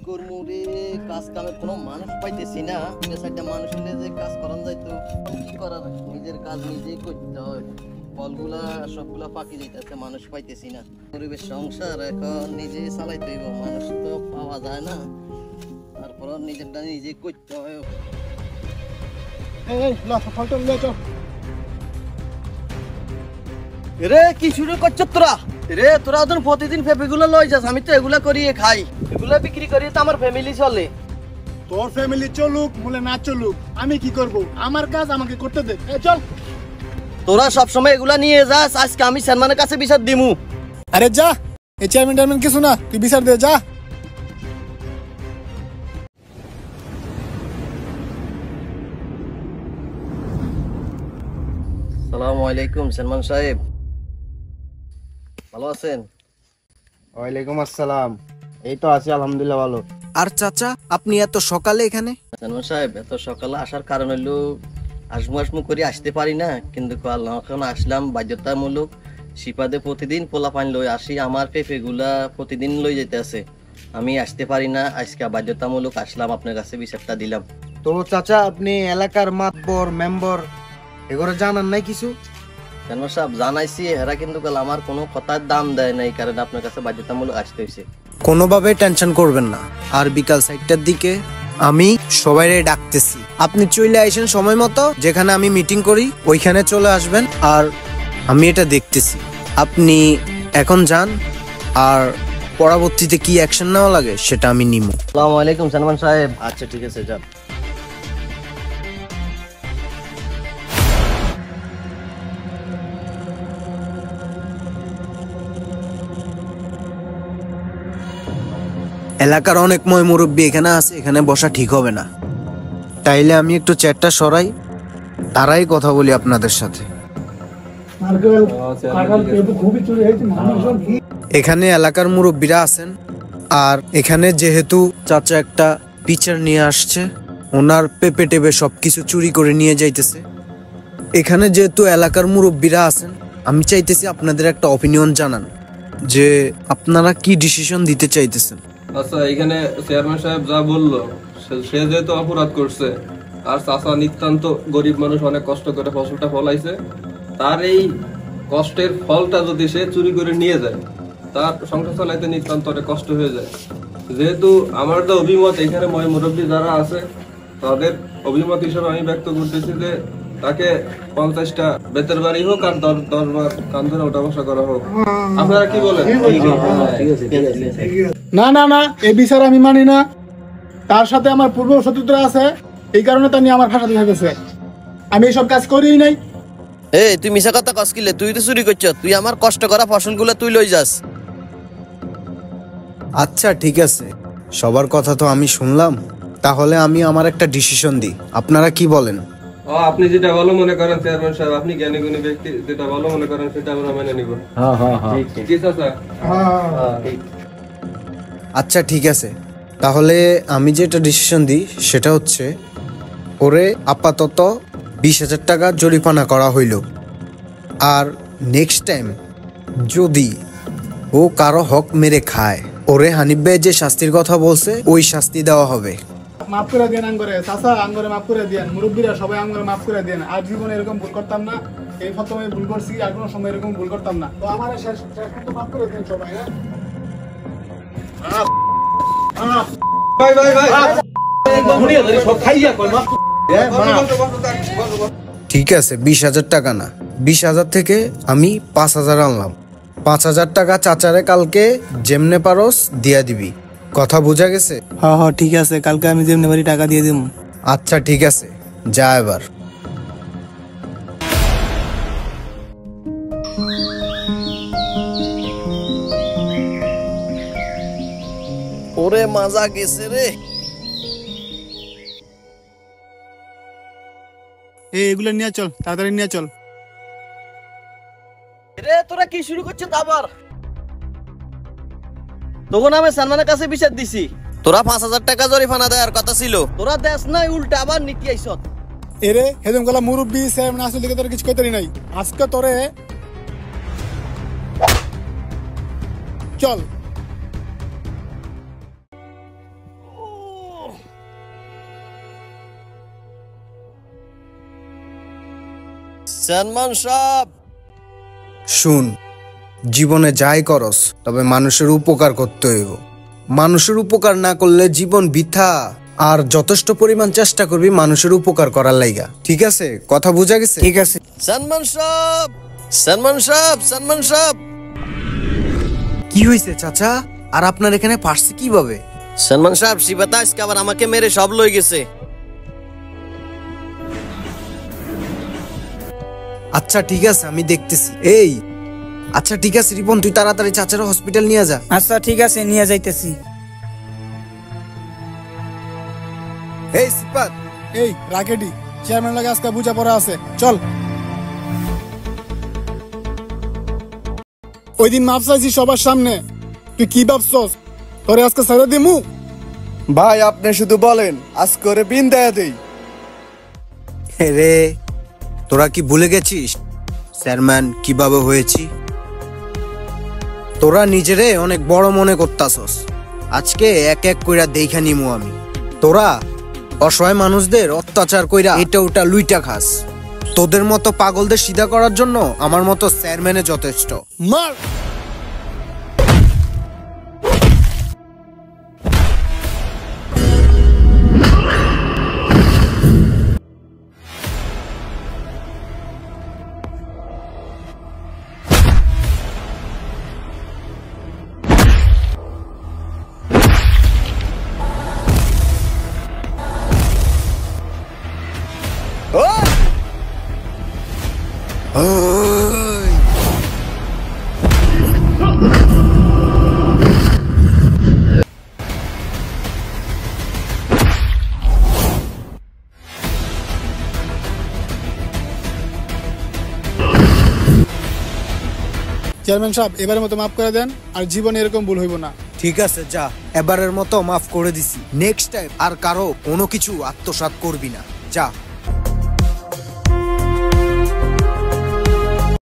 কর্মু রে, কাজ কামের কোনো মানুষ পাইতেছি না। সাইডটা মানুষ হলে যে কাজ করান যাইতো, কি করার, নিজের কাজ নিজেই করতে হয়। ফলগুলা সবগুলা পাকি যাইতেছে, মানুষ পাইতেছি না। পরিবেশ সংসার এখন নিজে চালাইতে হইব, মানুষ তো পাওয়া যায় না। তারপর নিজেরটা নিজে করতে হয়। রে কি শুরু করছো তোরা? রে তোরা ওদের প্রতিদিন পেঁপেগুলো লই যাস, আমি তো এগুলা করিয়ে খাই। এগুলা বিক্রি করিয়ে তো আমার ফ্যামিলি চলে। তোর ফ্যামিলি চলুক বলে না চলুক, আমি কি করব? আমার কাজ আমাকে করতে দে। চল। তোরা সবসময় এগুলা নিয়ে যাস, আজকে আমি সালমানের কাছে বিচার দিমু। আরে যা, এই চেয়ারম্যান কিছু না, তুই বিচার দে যা। আসসালামু আলাইকুম সালমান সাহেব, ভালো আছেন? ওয়ালাইকুম আসসালাম। এই তো আছি আলহামদুলিল্লাহ ভালো। আর চাচা, আপনি এত সকালে এখানে? সালমান সাহেব, এত সকালে আসার কারণ হলো আসমু করে আসতে পারি না, কিন্তু এখন আসলাম বাধ্যতামূলক। সিপাদে প্রতিদিন পোলা পানি লই আসি, আমার পেঁপেগুলা প্রতিদিন লই যেতে আছে, আমি আসতে পারি না। আজকে বাধ্যতামূলক আসলাম, আপনার কাছে বিচারটা দিলাম। তো চাচা, আপনি এলাকার মাতবর মেম্বার এগুলো জানান নাই কিছু? সালমান সাহেব জানাইছি, এরা কিন্তু আমার কোনো কথার দাম দেয় না, এই কারণে আপনার কাছে বাধ্যতামূলক আসতে হয়েছে। কোনোভাবে টেনশন করবেন না, আর বিকাল 4টার দিকে আমি সবাইরে ডাকতেছি। আপনি চলে আইসেন সময় মতো, যেখানে আমি মিটিং করি ওইখানে চলে আসবেন, আর আমি এটা দেখতেছি। আপনি এখন যান, আর পরবর্তীতে কি অ্যাকশন নেওয়া লাগে সেটা আমি নিব। আসসালামু আলাইকুম সালমান সাহেব। আচ্ছা ঠিক আছে, যান। এলাকার অনেক ময় মুরব্বী এখানে আছে, এখানে বসা ঠিক হবে না। তাইলে আমি একটু চেয়ারটা সরাই, তারাই কথা বলি আপনাদের সাথে। এখানে এলাকার মুরব্বীরা আছেন, আর এখানে যেহেতু চাচা একটা পিচার নিয়ে আসছে, ওনার পেপে টেপে সবকিছু চুরি করে নিয়ে যাইতেছে। এখানে যেহেতু এলাকার মুরব্বীরা আছেন, আমি চাইতেছি আপনাদের একটা অপিনিয়ন জানান, যে আপনারা কি ডিসিশন দিতে চাইতেছেন। আচ্ছা, এখানে চেয়ারম্যান সাহেব যা বললো, সে যেহেতু অপরাধ করছে, আর চাচা নিতান্ত গরিব মানুষ, অনেক কষ্ট করে ফসলটা ফলাইছে, তার এই কষ্টের ফলটা যদি সে চুরি করে নিয়ে যায়, তার সংসার চালাইতে নিতান্ত অনেক কষ্ট হয়ে যায়। যেহেতু আমার যে অভিমত, এখানে ময় মুরব্বী যারা আছে তাদের অভিমত হিসেবে আমি ব্যক্ত করতেছি যে তাকে 50টা বেতের বাড়ি হোক আর 10 বার কান ধরে ওঠা বসা করা হোক। আপনারা কি বলেন? না না না, এই বিচার আমি মানি না। তার সাথে আমার পূর্ব শত্রুতা আছে, এই কারণে তার নিয়ে আমার ফাঁসাতে থাকতেছে। আমি এইসব কাজ করিই নাই। এই তুই মিছা কথা কস কিলে? তুই তো চুরি করছ, তুই আমার কষ্ট করা ফসলগুলো তুই লই যাস। আচ্ছা ঠিক আছে, সবার কথা তো আমি শুনলাম, তাহলে আমি আমার একটা ডিসিশন দিই, আপনারা কি বলেন? আপনি যেটা ভালো মনে করেন চেয়ারম্যান সাহেব, আপনি জ্ঞানী গুণী ব্যক্তি, যেটা ভালো মনে করেন সেটা আমরা মেনে নিব। ঠিক আছে। আচ্ছা ঠিক আছে, তাহলে আমি যেটা ডিসিশন দিই সেটা হচ্ছে, ওরে আপাতত 20,000 টাকা জরিমানা করা হইল, আর নেক্সট টাইম যদি ও কারো হক মেরে খায়, ওরে হানিফ ভাই যে শাস্তির কথা বলছে ওই শাস্তি দেওয়া হবে। মাফ করে দেন আঙ্গরে, চাচা আঙ্গরে মাফ করে দেন, মুরব্বীরা সবাই আঙ্গরে মাফ করে দেন। আর জীবনে এরকম ভুল করতাম না, এই প্রথমে ভুল করছি, আর কোনো সময় এরকম ভুল করতাম না। তো আমার শেষ কিন্তু মাফ করে দেন সবাই। ঠিক আছে, 20,000 টাকা না, 20,000 থেকে আমি 5,000 আনলাম। 5,000 টাকা চাচারে কালকে যেমনে পারস দিয়া দিবি, কথা বোঝা গেছে? হ্যাঁ হ্যাঁ ঠিক আছে, কালকে আমি যেমনি বাড়ি টাকা দিয়ে দিব। আচ্ছা ঠিক আছে, যা এবার। ওরে মজা গেছে রে। এগুলো নিয়ে চল, তাড়াতাড়ি নিয়ে চল। রে তোরা কি শুরু করছিস আবার? তখন আমি সালমানের কাছে বিচার দিছি, তোরা 5,000 টাকা জরিমানা দেওয়ার কথা ছিল, তোরা দেশ নাই, উল্টা আবার নীতি আইছত। এরে হেদম গলা মুরব্বী সাহেব না আসলে তোর কিছু কইতারি নাই। আজকে তোরে চল। চেয়ারম্যান সাহেব, শুন, জীবনে যাই করস তবে মানুষের উপকার করতে হইব। মানুষের উপকার না করলে জীবন বৃথা। আর যথেষ্ট পরিমাণ চেষ্টা করবি মানুষের উপকার করার লাইগা, ঠিক আছে? কথা বোঝা গেছে? ঠিক আছে। চেয়ারম্যান সাহেব, চেয়ারম্যান সাহেব, চেয়ারম্যান সাহেব। কি হয়েছে চাচা? আর আপনার এখানে পারছে কিভাবে? চেয়ারম্যান সাহেব, শিবাতা আজকে আবার আমাকে মেরে সব লই গেছে। আচ্ছা ঠিক আছে, আমি দেখতেছি। এই আচ্ছা ঠিক আছে রিপন, তুই তাড়াতাড়ি চাচার হসপিটাল নিয়ে যা। আচ্ছা ঠিক আছে, নিয়ে যাইতেছি। এই সিপাত, এই রাকেটি, চেয়ারম্যান লাগে আজকে বুঝা পড়া আছে, চল। ওই দিন মাপ চাইছি সবার সামনে, তুই কি ভাবছস তোরে আজকে ছেড়ে দিমু? ভাই আপনি শুধু বলেন, আজ করে বিন দেয়া দেই। রে তোরা কি ভুলে গেছিস চেয়ারম্যান কিভাবে হয়েছি? তোরা নিজেরে অনেক বড় মনে করতাছস। আজকে এক এক কইরা দেখা নিমু আমি। তোরা অসহায় মানুষদের অত্যাচার কইরা এটা ওটা লুইটা খাস। তোদের মতো পাগলদের সিধা করার জন্য আমার মতো চেয়ারম্যানে যথেষ্ট। মার! চেয়ারম্যান সাহেব, এবারের মতো মাফ করে দেন, আর জীবনে এরকম ভুল হইব না। ঠিক আছে যা, এবারের মতো মাফ করে দিছি। নেক্সট টাইম আর কারো কোনো কিছু আত্মসাৎ করবি না, যা।